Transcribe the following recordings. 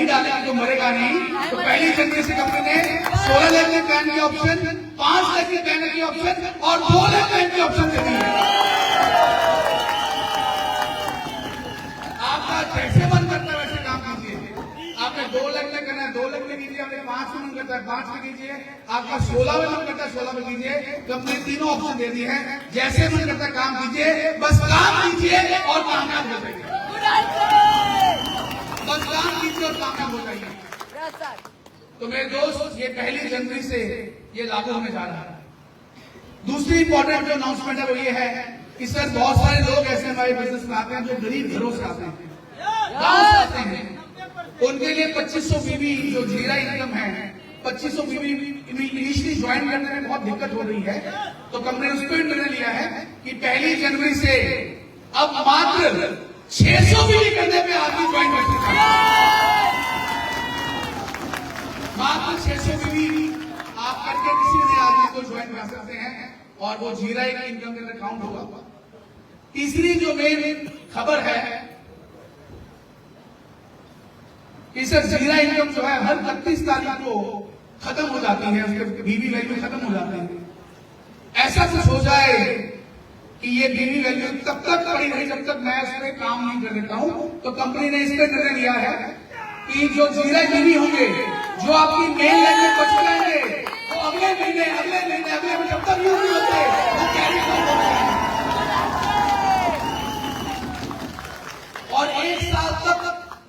नहीं डालेंगे तो मरेगा नहीं। तो पहली जनवरी से कंपनी ने 16 लाख के पैन के ऑप्शन, 5 लाख के पैन के ऑप्शन और 2 लाख पैन के ऑप्शन दे दिए। आपका जैसे मन करता है वैसे काम कीजिए। आपने 2 लाख में करना है 2 लाख में कीजिए, आपने 5 में मन करता है 5 में कीजिए, आपका 16 में मन करता है 16 में कीजिए। कंपनी तीनों ऑप्शन दे दी है, जैसे मन करता है काम कीजिए, बस काम कीजिए और कामयाब हो जाइए। बस काम कीजिए और कामयाब हो जाइए। तो मेरे दोस्त, ये 1 जनवरी से ये लागू होने जा रहा है। दूसरी इंपॉर्टेंट जो अनाउंसमेंट है वो ये है कि सर बहुत सारे लोग ऐसे हमारे बिजनेस में आते हैं जो गरीब घरों से आते हैं, गांव से आते हैं। उनके लिए 2500 बीवी जो जीरा इनकम है, 2500 बीवी इनिशियली ज्वाइन करने में बहुत दिक्कत हो रही है। तो कंपनी ने उस पर निर्णय लिया है कि 1 जनवरी से अब मात्र 600 बीवी करने पे आदमी ज्वाइन कर सकता है। मात्र 600 बीवी आप करके किसी नए आदमी को ज्वाइन कर सकते हैं और वो जीरा इनकम के अंदर काउंट होगा। तीसरी जो मेन खबर है कि सर जीरा इनकम जो है हर 31 तारीख को खत्म हो जाती है, उसके बीवी वैल्यू खत्म हो जाती है। ऐसा कुछ हो जाए कि ये बीवी वैल्यू तब तक पड़ी रही जब तक मैं उस पर काम नहीं कर देता हूं। तो कंपनी ने इस पर निर्णय लिया है कि जो जीरा बीवी होंगे, जो आपकी मेन लैंग्वेज बच जाएंगे, वो अगले महीने जब तक यूज नहीं होते वो कैरी फॉरवर्ड होते हैं और 1 साल तक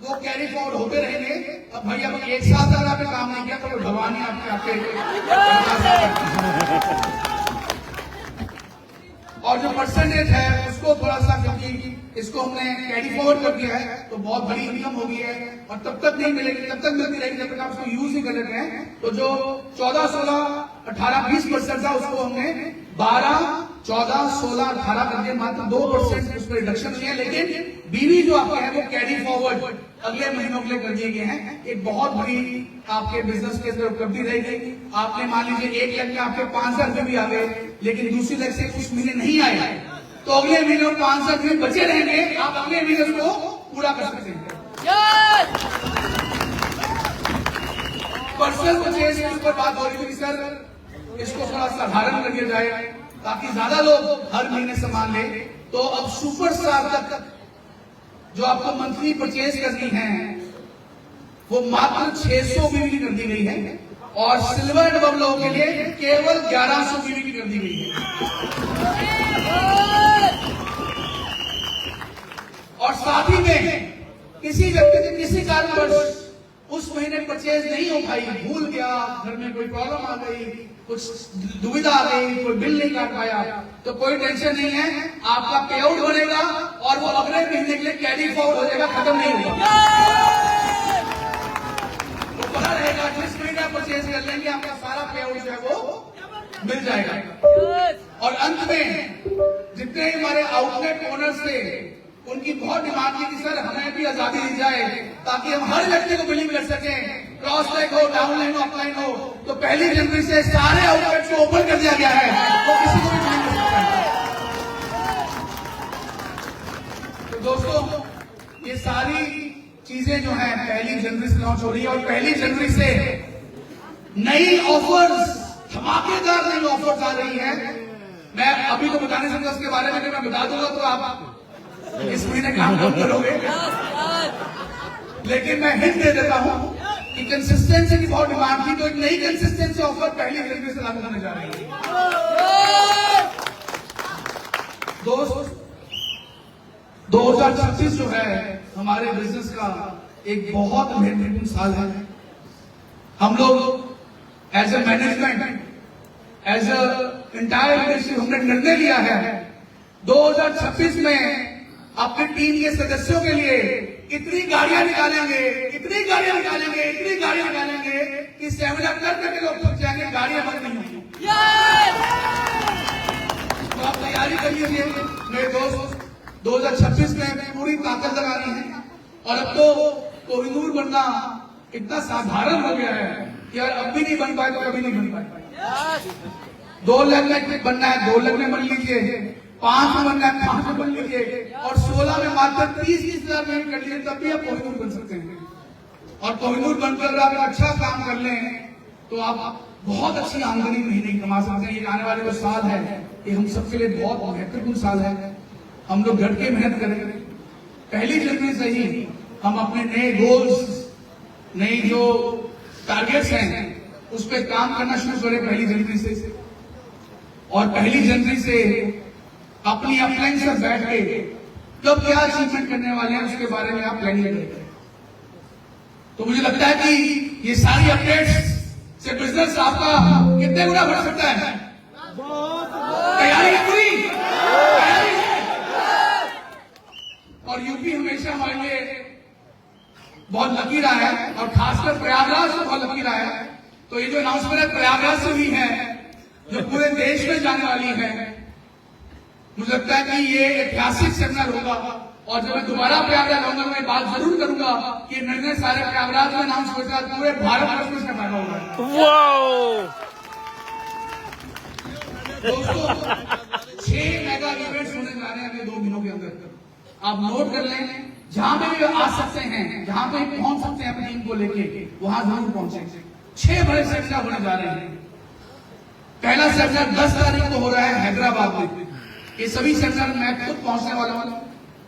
वो कैरी फॉरवर्ड होते रहेंगे। अब भैया 1 साल तक आपने काम नहीं किया तो भगवान ही आपके और जो परसेंटेज है उसको थोड़ा सा, क्योंकि इसको हमने कैरी फॉरवर्ड कर दिया है तो बहुत बड़ी इनकम हो गई है और तब तक नहीं मिलेगी, तब तक मिलती रहेगी जब तक आप उसको यूज ही कर लेते हैं। तो जो 14, 16, 18, 20% था उसको हमने 12, 14, 16, 18 कर दिया, मात्र 2% उसमें रिडक्शन हुई है। लेकिन बीवी जो आपके हैं वो कैरी फॉरवर्ड अगले महीनों के लिए कर दिए गए हैं। एक बहुत बड़ी आपके बिजनेस के अंदर उपलब्धि रहेगी। आपने मान लीजिए 1 लाख में आपके 5,000 रुपये भी आ गए, लेकिन दूसरी लाख से कुछ महीने नहीं आए तो अगले महीने 5,000 रुपये बचे रहेंगे, आप अगले महीने उसको पूरा कर सकते हैं। पर्सनल परचेज के ऊपर बात हो रही थी सर, इसको थोड़ा साधारण कर दिया जाए ताकि ज्यादा लोग हर महीने सामान ले। तो अब सुपर स्टार तक जो आपको मंथली परचेज करनी है वो मात्र 600 बीवी की कर दी गई है और सिल्वर एंड अबव लोगों के लिए केवल 1100 बीवी की कर दी गई है। और साथ ही में किसी व्यक्ति के किसी कारणवश उस महीने परचेज नहीं हो पाई, भूल गया, घर में कोई प्रॉब्लम आ गई, कुछ दुविधा आ गई, कोई बिल नहीं काट पाया, तो कोई टेंशन नहीं है, आपका पे आउट बनेगा और वो अगले महीने के लिए कैरी फॉरवर्ड हो जाएगा, खत्म नहीं होगा। वो बना रहेगा, जिस महीने परचेज कर लेंगे आपका सारा पे आउट जो है वो मिल जाएगा। और अंत में जितने हमारे आउटलेट ओनर्स थे उनकी बहुत डिमांड थी कि सर हमें भी आजादी दी जाए ताकि हम हर व्यक्ति को बिलिंग कर सकें, क्रॉस लाइन हो, डाउन लाइन हो, अप लाइन हो। तो 1 जनवरी से सारे आउटलेट्स को ओपन कर दिया गया है, तो किसी को भी बिलिंग कर सकता है। तो दोस्तों, ये सारी चीजें जो है 1 जनवरी से लॉन्च हो रही है और 1 जनवरी से नई ऑफर्स, धमाकेदार नई ऑफर्स आ रही है। मैं अभी तो बता नहीं सकता उसके बारे में, मैं बता दूंगा तो आप इस महीने काम कम करोगे, लेकिन मैं हिंट दे देता हूं कि कंसिस्टेंसी की बहुत डिमांड थी, तो एक नई कंसिस्टेंसी ऑफर 1 जनवरी से लागू होने जा रही है। दोस्त, 2026 जो है हमारे बिजनेस का एक बहुत महत्वपूर्ण साल है। हम लोग as a management, as a entire leadership हमने निर्णय लिया है 2026 में अपनी टीम के सदस्यों के लिए इतनी गाड़ियां निकालेंगे कि सेमिनार करके लोग थक जाएंगे, गाड़ियां बंद नहीं होंगी। तो आप तैयारी करिए मेरे दोस्त, 2026 में पूरी ताकत लगानी है। और अब तो कोहिनूर बनना इतना साधारण हो गया है कि यार अब भी नहीं बन पाए तो कभी नहीं बन पाए। 2 लाख में बनना है 2 लाख में बन लीजिए, 5 में बनना है 5 में बन लीजिए और 16 में मात्र 30,000 में कर लीजिए, तब भी आप कोहिनूर बन सकते हैं। और कोहिनूर बनकर आप अच्छा काम कर लें तो आप बहुत अच्छी आमदनी महीने कमा सकते हैं। ये आने वाले जो साल है ये हम सबके लिए बहुत महत्वपूर्ण साल है। हम लोग डट के मेहनत करें। पहली जनवरी से ही हम अपने नए गोल्स, नई जो टारगेट्स हैं उस पर काम करना शुरू करें पहली जनवरी से। और पहली जनवरी से अपनी अपलाइन से बैठ के कब क्या अचीवमेंट करने वाले हैं उसके बारे में आप प्लानिंग करें। तो मुझे लगता है कि ये सारी अपडेट्स से बिजनेस आपका कितने गुना बढ़ सकता है। तैयारी है पूरी, तैयारी है। और यूपी हमेशा हमारे लिए बहुत लकी रहा है और खासकर प्रयागराज से बहुत लकी रहा है। तो ये जो अनाउंसमेंट है प्रयागराज से हुई है जो पूरे देश में जाने वाली है, मुझे लगता है कि ये ऐतिहासिक सेमिनार होगा। और जब मैं दोबारा प्रयागराज आऊंगा तो मैं बात जरूर करूंगा कि निर्णय सारे प्रयागराज में अनाउंस होगा, पूरे भारत वर्ष में पैदा होगा। दोस्तों 6 मेगा इवेंट्स होने जा रहे हैं अगले 2 महीनों के अंदर। आप नोट कर लें, जहां पे भी आ सकते हैं, जहां पे पहुंच सकते हैं अपनी टीम को लेके वहां जरूर पहुंचे। 6 बड़े सेमिनार होने जा रहे हैं। पहला सेमिनार 10 तारीख को हो रहा है हैदराबाद में। ये सभी सेमिनार मैं खुद पहुंचने वाला हूं,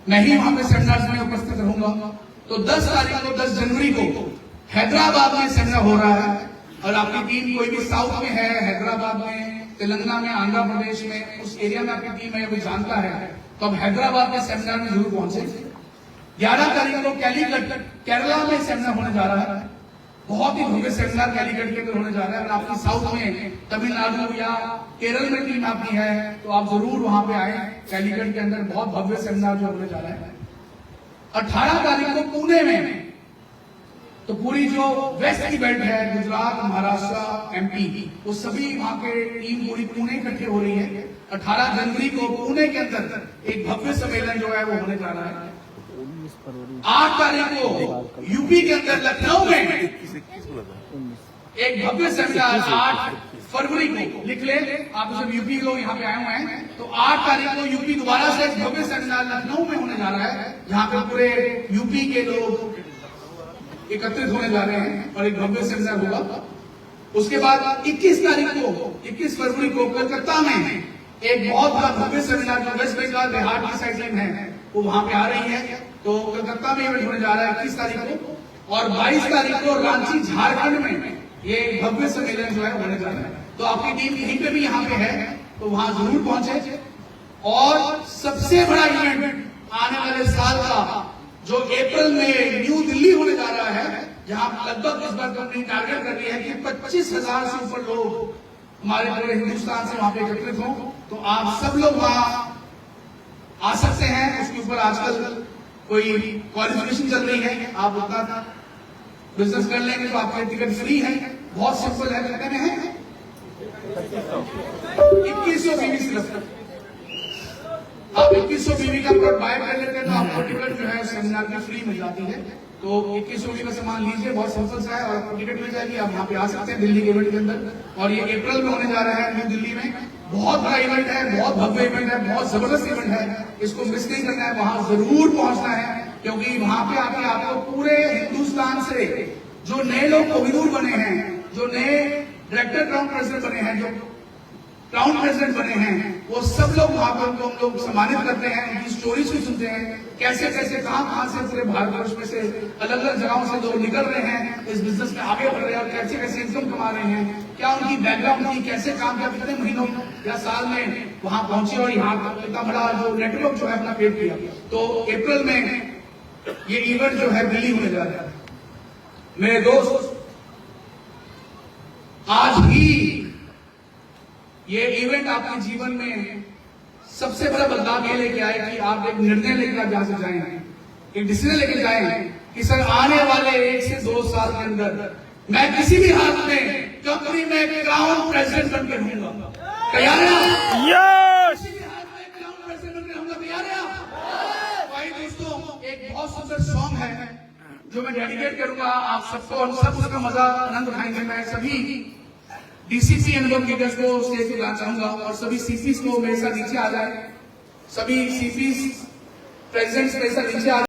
मैं ही वहां पे सेमिनार में उपस्थित रहूंगा। तो 10 तारीख को 10 जनवरी को हैदराबाद में सेमिनार हो रहा है। और आपकी टीम कोई भी साउथ में है, हैदराबाद में, तेलंगाना में, आंध्र प्रदेश में, उस एरिया में आपकी टीम है कोई जानता है तो अब हैदराबाद के सेमिनार में जरूर पहुंचे। 11 तारीख को कैलीकट केरला में सेमिनार होने जा रहा है। बहुत ही भव्य सेमिनार कैलीकट के अंदर होने जा रहा है। अगर आपकी साउथ में तमिलनाडु या केरल में टीम आपकी है तो आप जरूर वहां पे आए। कैलीकट के अंदर बहुत भव्य सेमिनार जो होने जा रहा है। 18 तारीख को पुणे में, तो पूरी जो वेस्ट की बेल्ट है, गुजरात, महाराष्ट्र, एमपी, वो सभी वहां के टीम पूरी पुणे इकट्ठे हो रही है। 18 जनवरी को पुणे के अंदर एक भव्य सम्मेलन जो है वो होने जा रहा है। 8 तारीख को यूपी के अंदर लखनऊ में एक भव्य सेमिनार, 8 फरवरी को लिख ले आप, सब यूपी लोग यहाँ पे आए हुए हैं। तो 8 तारीख को यूपी दोबारा से एक भव्य सेमिनार लखनऊ में होने जा रहा है, जहाँ पे पूरे यूपी के लोग एकत्रित होने जा रहे हैं और एक भव्य सेमिनार होगा। उसके बाद 21 तारीख को, 21 फरवरी को कलकत्ता में एक बहुत बड़ा भव्य सेमिनार जो वेस्ट बंगाल बिहार की साइड है वो वहां पे आ रही है। तो कलकत्ता में इवेंट होने जा रहा है 21 तारीख को। और 22 तारीख को रांची झारखंड में ये भव्य सम्मेलन जो है होने जा रहा है। तो आपकी टीम कहीं पे भी यहाँ पे है तो वहां जरूर पहुंचे। और सबसे बड़ा इवेंट आने वाले साल का जो अप्रैल में न्यू दिल्ली होने जा रहा है, जहां लगभग इस बार कंपनी टारगेट कर रही है कि 25,000 से ऊपर लोग हमारे पूरे हिंदुस्तान से वहां पे एकत्रित हों। तो आप सब लोग वहां आ सकते हैं। उसके ऊपर आजकल कोई क्वालिफिकेशन चल रही है, आप उतना बिजनेस कर लेंगे तो आपके टिकट फ्री है। बहुत सिंपल है, कहते हैं 2100 बीवी सिर्फ। आप 2100 बीवी का प्रोडक्ट बाय कर लेते हैं तो आपको टिकट जो है सेमिनार की फ्री मिल जाती है। तो 2100 बीवी का सामान लीजिए, बहुत सिंपल सा है और आपको टिकट मिल जाएगी। आप यहाँ पे आ सकते हैं दिल्ली के इवेंट के अंदर। और ये अप्रैल में होने जा रहा है न्यू दिल्ली में। बहुत बड़ा इवेंट है, बहुत भव्य इवेंट है, बहुत जबरदस्त इवेंट है। इसको मिस नहीं करना है, वहां जरूर पहुंचना है। क्योंकि वहां पे आके आपको पूरे हिंदुस्तान से जो नए लोग कोहिनूर बने हैं, जो नए डायरेक्टर क्राउन प्रेसिडेंट बने हैं, जो क्राउन प्रेसिडेंट बने हैं, वो सब लोग वहां पर उनको हम लोग सम्मानित करते हैं। उनकी स्टोरीज भी सुनते हैं, कैसे कैसे कहां से पूरे भारतवर्ष में से अलग अलग जगहों से लोग निकल रहे हैं, इस बिजनेस में आगे बढ़ रहे हैं और कैसे कैसे इनकम कमा रहे हैं, क्या उनकी बैकग्राउंड थी, कैसे काम किया, कितने महीनों या साल में वहां पहुंचे और यहाँ इतना बड़ा जो नेटवर्क जो है अपना क्रिएट किया। तो अप्रैल में ये इवेंट जो है दिल्ली होने जा रहा है। मेरे दोस्त, आज ही ये इवेंट आपके जीवन में सबसे बड़ा बदलाव ये लेके आए कि आप एक निर्णय लेकर जहां से जाए, एक डिसीजन लेके जाए कि सर आने वाले 1 से 2 साल के अंदर मैं किसी भी हालत में कंपनी में क्राउन प्रेसिडेंट बनकर रहूंगा। तैयार है आप? किसी भी हालत में क्राउन प्रेसिडेंट बनकर रहूंगा। तैयार है आप? भाई दोस्तों, एक बहुत सुंदर सॉन्ग है जो मैं डेडिकेट करूंगा आप सबको, और सब उसका मजा आनंद उठाएंगे। मैं सभी डीसीपी एंड लीडर्स को स्टेज पे लाना चाहूंगा और सभी सीपीस को मेरे साथ नीचे आ जाए। सभी सीपीस प्रेसिडेंट्स मेरे साथ नीचे आ